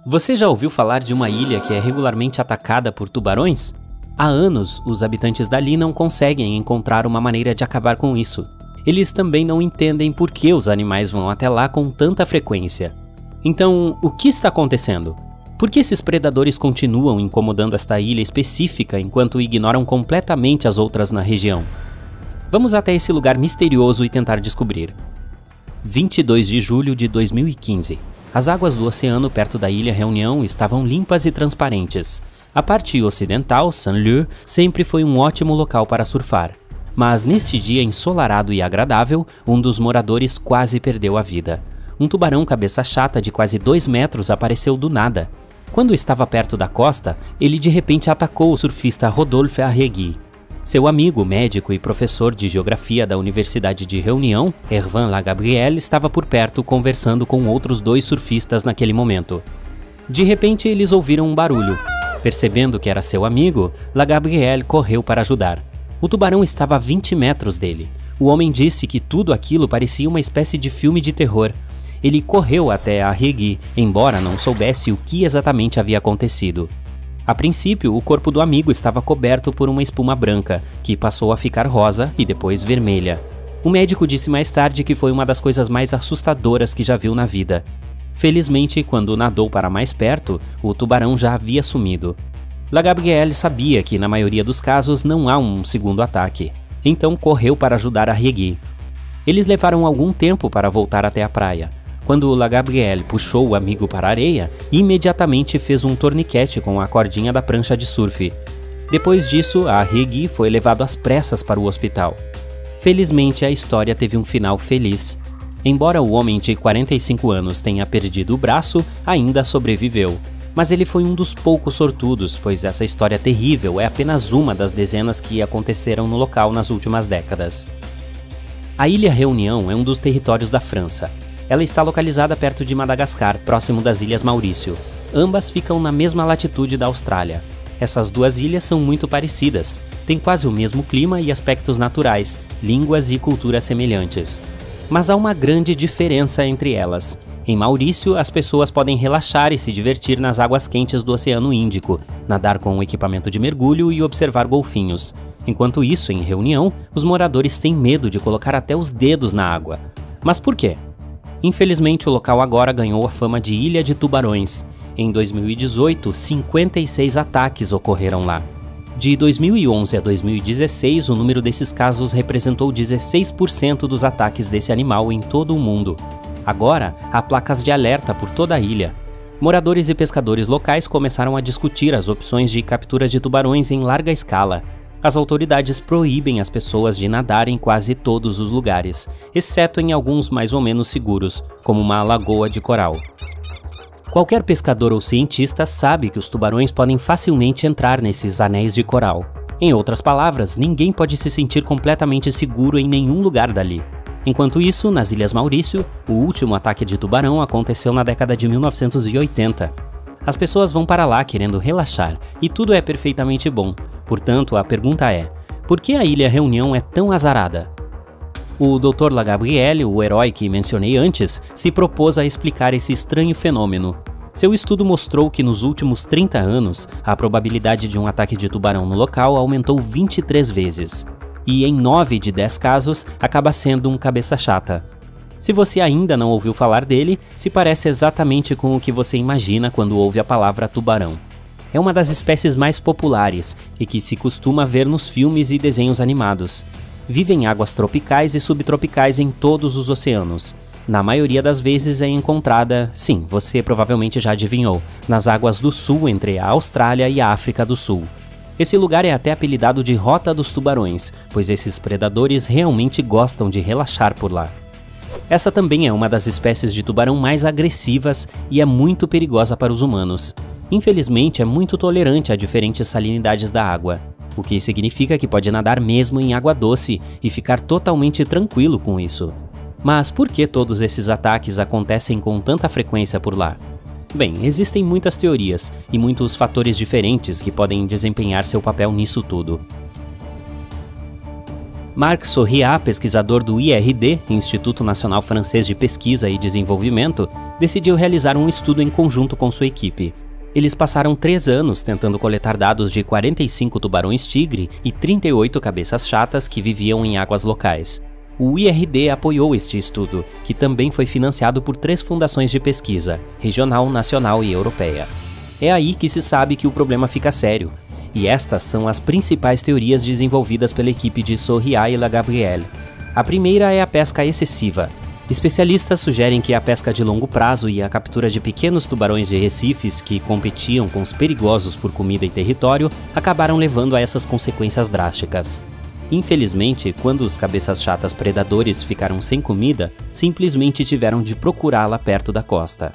Você já ouviu falar de uma ilha que é regularmente atacada por tubarões? Há anos, os habitantes dali não conseguem encontrar uma maneira de acabar com isso. Eles também não entendem por que os animais vão até lá com tanta frequência. Então, o que está acontecendo? Por que esses predadores continuam incomodando esta ilha específica enquanto ignoram completamente as outras na região? Vamos até esse lugar misterioso e tentar descobrir. 22 de julho de 2015. As águas do oceano perto da Ilha Reunião estavam limpas e transparentes. A parte ocidental, Saint-Lô, sempre foi um ótimo local para surfar. Mas neste dia ensolarado e agradável, um dos moradores quase perdeu a vida. Um tubarão cabeça chata de quase 2 metros apareceu do nada. Quando estava perto da costa, ele de repente atacou o surfista Rodolphe Arregui. Seu amigo, médico e professor de geografia da Universidade de Reunião, Hervan Lagabriel, estava por perto conversando com outros 2 surfistas naquele momento. De repente, eles ouviram um barulho. Percebendo que era seu amigo, Lagabriel correu para ajudar. O tubarão estava a 20 metros dele. O homem disse que tudo aquilo parecia uma espécie de filme de terror. Ele correu até Arregui, embora não soubesse o que exatamente havia acontecido. A princípio, o corpo do amigo estava coberto por uma espuma branca, que passou a ficar rosa e depois vermelha. O médico disse mais tarde que foi uma das coisas mais assustadoras que já viu na vida. Felizmente, quando nadou para mais perto, o tubarão já havia sumido. Lagabriel sabia que, na maioria dos casos, não há um segundo ataque. Então correu para ajudar Arregui. Eles levaram algum tempo para voltar até a praia. Quando Lagabriel puxou o amigo para a areia, imediatamente fez um torniquete com a cordinha da prancha de surf. Depois disso, Arregui foi levado às pressas para o hospital. Felizmente, a história teve um final feliz. Embora o homem de 45 anos tenha perdido o braço, ainda sobreviveu. Mas ele foi um dos poucos sortudos, pois essa história terrível é apenas uma das dezenas que aconteceram no local nas últimas décadas. A Ilha Reunião é um dos territórios da França. Ela está localizada perto de Madagascar, próximo das Ilhas Maurício. Ambas ficam na mesma latitude da Austrália. Essas 2 ilhas são muito parecidas, têm quase o mesmo clima e aspectos naturais, línguas e culturas semelhantes. Mas há uma grande diferença entre elas. Em Maurício, as pessoas podem relaxar e se divertir nas águas quentes do Oceano Índico, nadar com um equipamento de mergulho e observar golfinhos. Enquanto isso, em Reunião, os moradores têm medo de colocar até os dedos na água. Mas por quê? Infelizmente, o local agora ganhou a fama de Ilha de Tubarões. Em 2018, 56 ataques ocorreram lá. De 2011 a 2016, o número desses casos representou 16% dos ataques desse animal em todo o mundo. Agora, há placas de alerta por toda a ilha. Moradores e pescadores locais começaram a discutir as opções de captura de tubarões em larga escala. As autoridades proíbem as pessoas de nadar em quase todos os lugares, exceto em alguns mais ou menos seguros, como uma lagoa de coral. Qualquer pescador ou cientista sabe que os tubarões podem facilmente entrar nesses anéis de coral. Em outras palavras, ninguém pode se sentir completamente seguro em nenhum lugar dali. Enquanto isso, nas Ilhas Maurício, o último ataque de tubarão aconteceu na década de 1980. As pessoas vão para lá querendo relaxar, e tudo é perfeitamente bom. Portanto, a pergunta é, por que a Ilha Reunião é tão azarada? O Dr. Lagabriel, o herói que mencionei antes, se propôs a explicar esse estranho fenômeno. Seu estudo mostrou que nos últimos 30 anos, a probabilidade de um ataque de tubarão no local aumentou 23 vezes. E em 9 de 10 casos, acaba sendo um cabeça chata. Se você ainda não ouviu falar dele, se parece exatamente com o que você imagina quando ouve a palavra tubarão. É uma das espécies mais populares e que se costuma ver nos filmes e desenhos animados. Vive em águas tropicais e subtropicais em todos os oceanos. Na maioria das vezes é encontrada, sim, você provavelmente já adivinhou, nas águas do sul entre a Austrália e a África do Sul. Esse lugar é até apelidado de Rota dos Tubarões, pois esses predadores realmente gostam de relaxar por lá. Essa também é uma das espécies de tubarão mais agressivas e é muito perigosa para os humanos. Infelizmente, é muito tolerante a diferentes salinidades da água, o que significa que pode nadar mesmo em água doce e ficar totalmente tranquilo com isso. Mas por que todos esses ataques acontecem com tanta frequência por lá? Bem, existem muitas teorias e muitos fatores diferentes que podem desempenhar seu papel nisso tudo. Marc Sorriat, pesquisador do IRD, Instituto Nacional Francês de Pesquisa e Desenvolvimento, decidiu realizar um estudo em conjunto com sua equipe. Eles passaram 3 anos tentando coletar dados de 45 tubarões-tigre e 38 cabeças-chatas que viviam em águas locais. O IRD apoiou este estudo, que também foi financiado por 3 fundações de pesquisa, regional, nacional e europeia. É aí que se sabe que o problema fica sério, e estas são as principais teorias desenvolvidas pela equipe de Sorriat e Lagabrielle. A primeira é a pesca excessiva. Especialistas sugerem que a pesca de longo prazo e a captura de pequenos tubarões de recifes que competiam com os perigosos por comida e território acabaram levando a essas consequências drásticas. Infelizmente, quando os cabeças-chatas predadores ficaram sem comida, simplesmente tiveram de procurá-la perto da costa.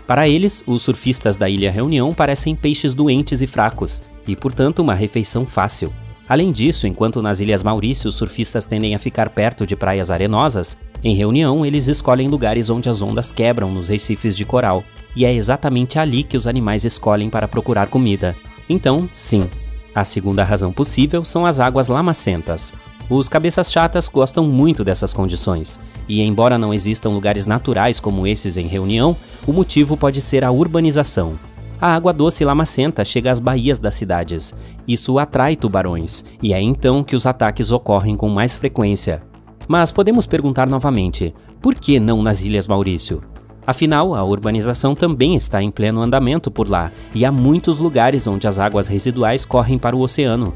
Para eles, os surfistas da Ilha Reunião parecem peixes doentes e fracos, e portanto uma refeição fácil. Além disso, enquanto nas Ilhas Maurício os surfistas tendem a ficar perto de praias arenosas, em Reunião eles escolhem lugares onde as ondas quebram nos recifes de coral, e é exatamente ali que os animais escolhem para procurar comida. Então, sim, a segunda razão possível são as águas lamacentas. Os cabeças-chatas gostam muito dessas condições, e embora não existam lugares naturais como esses em Reunião, o motivo pode ser a urbanização. A água doce lamacenta chega às baías das cidades. Isso atrai tubarões, e é então que os ataques ocorrem com mais frequência. Mas podemos perguntar novamente, por que não nas Ilhas Maurício? Afinal, a urbanização também está em pleno andamento por lá, e há muitos lugares onde as águas residuais correm para o oceano.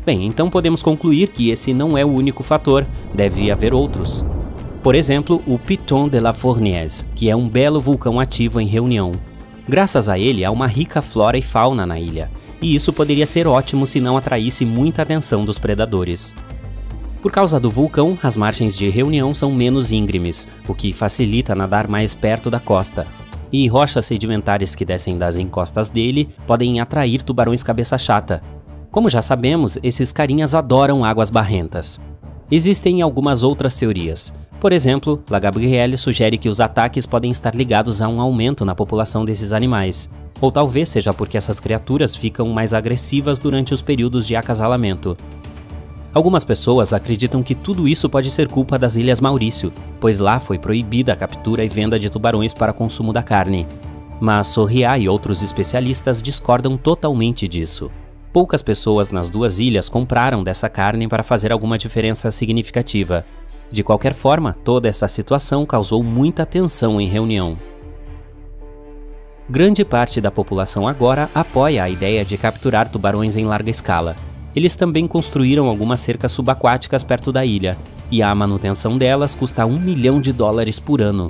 Bem, então podemos concluir que esse não é o único fator, deve haver outros. Por exemplo, o Piton de la Fournaise, que é um belo vulcão ativo em Reunião. Graças a ele, há uma rica flora e fauna na ilha, e isso poderia ser ótimo se não atraísse muita atenção dos predadores. Por causa do vulcão, as margens de Reunião são menos íngremes, o que facilita nadar mais perto da costa. E rochas sedimentares que descem das encostas dele podem atrair tubarões cabeça-chata. Como já sabemos, esses carinhas adoram águas barrentas. Existem algumas outras teorias. Por exemplo, Lagabrielle sugere que os ataques podem estar ligados a um aumento na população desses animais. Ou talvez seja porque essas criaturas ficam mais agressivas durante os períodos de acasalamento. Algumas pessoas acreditam que tudo isso pode ser culpa das Ilhas Maurício, pois lá foi proibida a captura e venda de tubarões para consumo da carne. Mas Sorriat e outros especialistas discordam totalmente disso. Poucas pessoas nas 2 ilhas compraram dessa carne para fazer alguma diferença significativa. De qualquer forma, toda essa situação causou muita tensão em Reunião. Grande parte da população agora apoia a ideia de capturar tubarões em larga escala. Eles também construíram algumas cercas subaquáticas perto da ilha, e a manutenção delas custa $1 milhão por ano.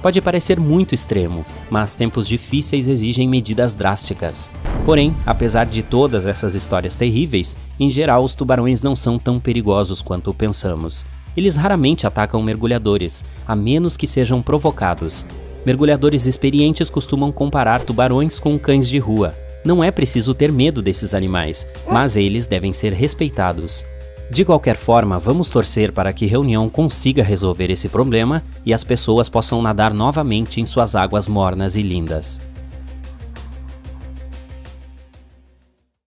Pode parecer muito extremo, mas tempos difíceis exigem medidas drásticas. Porém, apesar de todas essas histórias terríveis, em geral os tubarões não são tão perigosos quanto pensamos. Eles raramente atacam mergulhadores, a menos que sejam provocados. Mergulhadores experientes costumam comparar tubarões com cães de rua. Não é preciso ter medo desses animais, mas eles devem ser respeitados. De qualquer forma, vamos torcer para que Reunião consiga resolver esse problema e as pessoas possam nadar novamente em suas águas mornas e lindas.